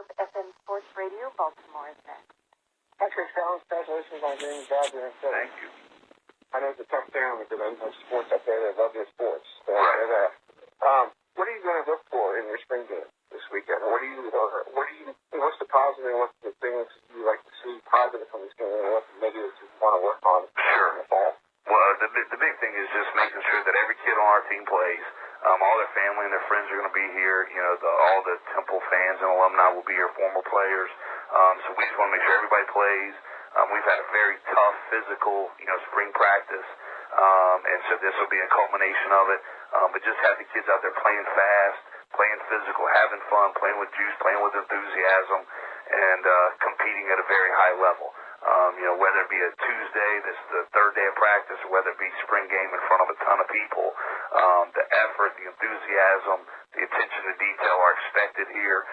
FM Sports Radio, Baltimore is next. Actually, congratulations on getting the job there. Thank you. I know it's a tough family because I know sports up there. They love their sports. So Right. what are you going to look for in your spring game this weekend? What's the positive and what's the things you like to see positive from this game and what's the negatives you want to work on Sure. in the fall? Well, the big thing is just making sure that every kid on our team plays. All their family and their friends are going to be here. You know, all the Temple fans and alumni will be here, former players. So we just want to make sure everybody plays. We've had a very tough physical, spring practice. And so this will be a culmination of it. But just have the kids out there playing fast, playing physical, having fun, playing with juice, playing with enthusiasm, and competing at a very high level. Whether it be a Tuesday, this is the third day of practice, or whether it be spring game in front of a ton of people, the effort, the enthusiasm, the attention to detail are expected here.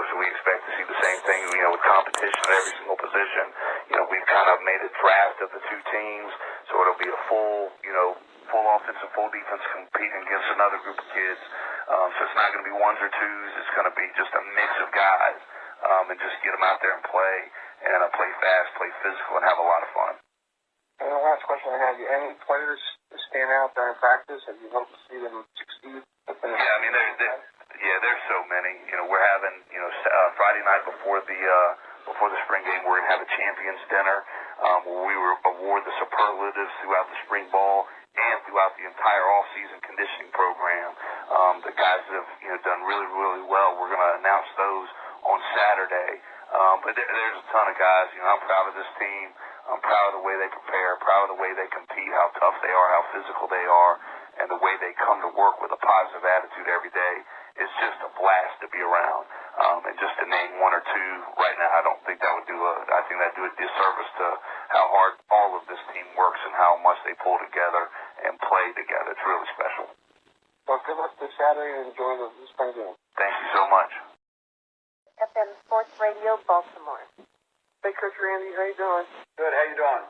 So we expect to see the same thing, with competition at every single position. We've kind of made a draft of the two teams, so it'll be a full offense and full defense competing against another group of kids. So it's not going to be ones or twos. It's going to be just a mix of guys, and just get them out there and play fast, play physical, and have a lot of fun. And the last question I have, any players stand out during practice? Have you hoped to see them succeed? There's so many. We're having, Friday night before the spring game, we're going to have a champions dinner where we award the superlatives throughout the spring ball and throughout the entire all-season conditioning program. The guys that have done really, really well, we're going to announce those on Saturday. But there's a ton of guys. I'm proud of this team. I'm proud of the way they prepare, proud of the way they compete, how tough they are, how physical they are, and the way they come to work with a positive attitude every day. It's just a blast to be around. And just to name one or two right now, I don't think that would I think that'd do a disservice to how hard all of this team works and how much they pull together and play together. It's really special. Well, good luck this Saturday and enjoy the spring game. Thank you so much. FM Sports Radio, Baltimore. Hey, Coach Randy, how you doing? Good. How you doing?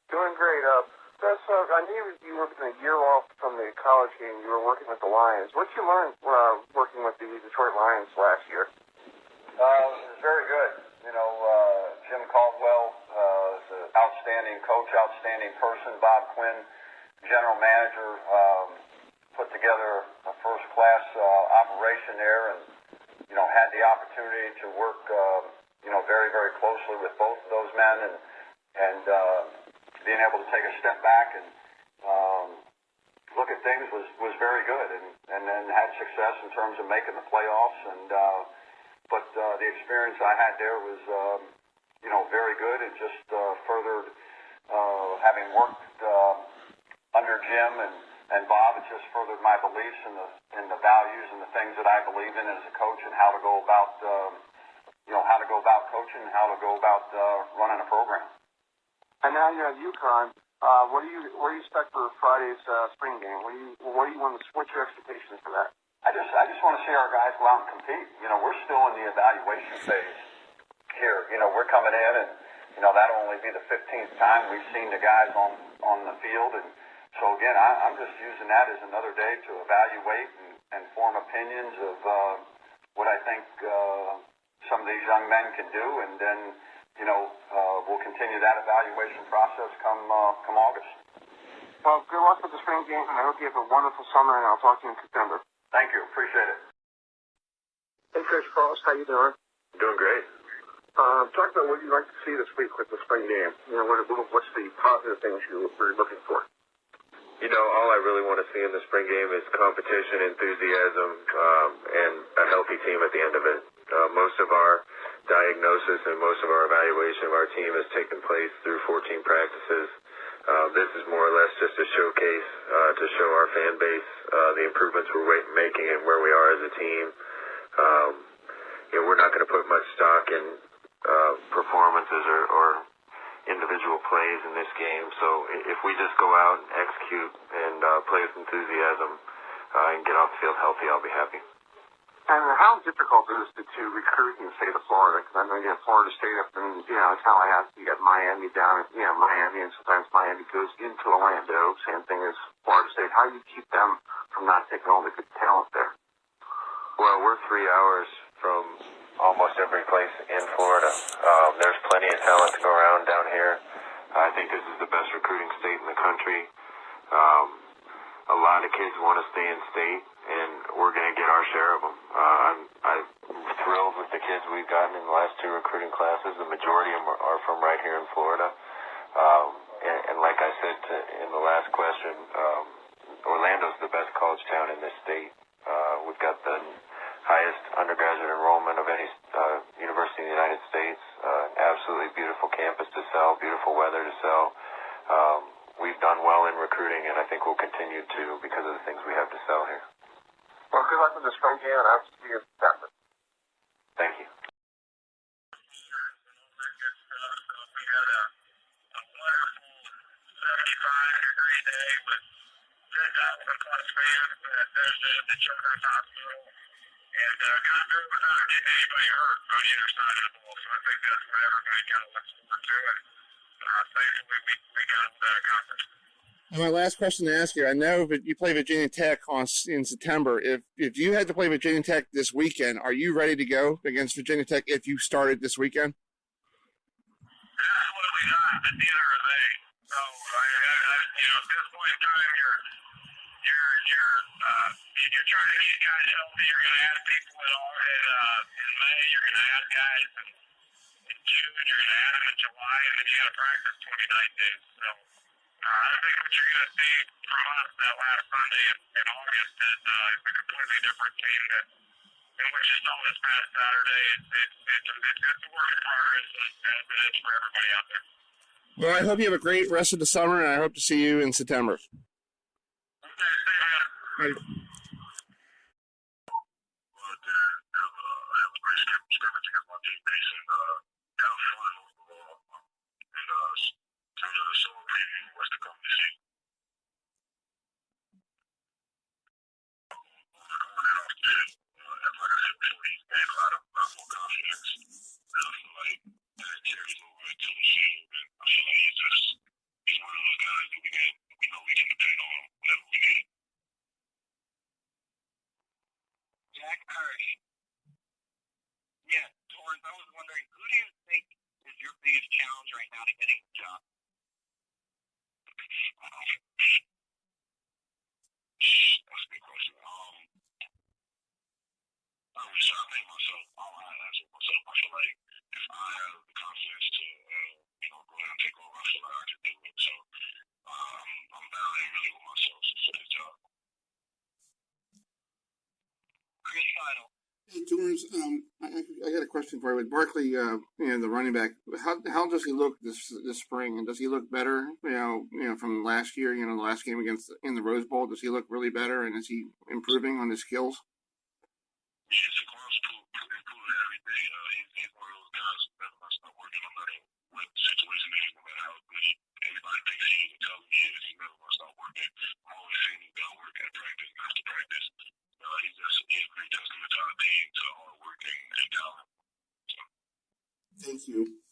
Doing great. I knew you were a year off from the college game. You were working with the Lions. What did you learn working with the Detroit Lions last year? It was very good. Jim Caldwell is an outstanding coach, outstanding person. Bob Quinn, general manager, put together a first-class operation there, and had the opportunity to work, very, very closely with both of those men, and being able to take a step back and look at things was very good, and then had success in terms of making the playoffs. But the experience I had there was, very good, and just furthered having worked under Jim and Bob. It just furthered my beliefs in the values and the things that I believe in as a coach, and how to go about coaching, and how to go about running a program. And now you're at UCONN. What do you expect for Friday's spring game? What's your expectations for that? I just want to see our guys go out and compete. We're still in the evaluation phase here. We're coming in, and that'll only be the 15th time we've seen the guys on the field, and so again, I'm just using that as another day to evaluate and form opinions of what I think some of these young men can do, and then we'll continue that evaluation process come August. Well, good luck with the spring game, and I hope you have a wonderful summer, and I'll talk to you in September. Thank you. Appreciate it. Hey, Coach Cross, how you doing? Doing great. Talk about what you'd like to see this week with the spring game. What's the positive things you're looking for? All I really want to see in the spring game is competition, enthusiasm, and a healthy team at the end of it. Most of our diagnosis and most of our evaluation of our team has taken place through 14 practices. This is more or less just a showcase to show our fan base the improvements we're making and where we are as a team. We're not going to put much stock in performances or individual plays in this game. So if we just go out and execute and play with enthusiasm and get off the field healthy, I'll be happy. And how difficult is it to recruit in the state of Florida? Because I know you have Florida State up in, Tallahassee, you got Miami down at, Miami, and sometimes Miami goes into Orlando. Same thing as Florida State. How do you keep them from not taking all the good talent there? Well, we're 3 hours from almost every place in Florida. There's plenty of talent to go around down here. I think this is the best recruiting state in the country. A lot of kids want to stay in state, and we're going to get our share of them. I'm thrilled with the kids we've gotten in the last 2 recruiting classes. The majority of them are from right here in Florida. And like I said in the last question, Orlando's the best college town in this state. We've got the highest undergraduate enrollment of any university in the United States. Absolutely beautiful campus to sell, beautiful weather to sell. We've done well in recruiting, and I think we'll continue to because of the things we have to sell here. Well, good luck with the spring game, and I'll see you in September. Thank you. We had a wonderful 75-degree day with 10,000 plus fans at the Children's Hospital, and got through without getting anybody hurt on either side of the ball. So I think that's what everybody kind of looks forward to, and thankfully we got that accomplished. And my last question to ask you, I know that you play Virginia Tech in September. If you had to play Virginia Tech this weekend, are you ready to go against Virginia Tech if you started this weekend? Absolutely not, but neither are they. So, at this point in time, you're trying to get guys healthy. You're going to add people in May. You're going to add guys in June. You're going to add them in July, and then you got to practice 29 days. So, I think what you're going to see from us that last Sunday in August is a completely different team and what you saw this past Saturday. It's a work in progress, as it is for everybody out there. Well, I hope you have a great rest of the summer, and I hope to see you in September. Okay, see you, man. Right. Yeah, Torrance, I was wondering, who do you think is your biggest challenge right now to getting the job? That's a good question. I think myself, I'll answer myself. I feel like if I have the confidence to, go ahead and take over, I feel like I can do it. So, I'm battling really with myself for this job. Chris Final. Hey, Torrance, I got a question for you. With Barkley, the running back, how does he look this spring? And does he look better? From last year. The last game in the Rose Bowl. Does he look really better? And is he improving on his skills? Yeah, Saquon's improving every day. He's one of those guys who never must stop working, no matter what situation it is, no matter how good anybody thinks he is and tells me he is. He never must stop working. I'm always seeing him go work at practice and after practice. He's a great testament to our team, to hard work and talent. So. Thank you.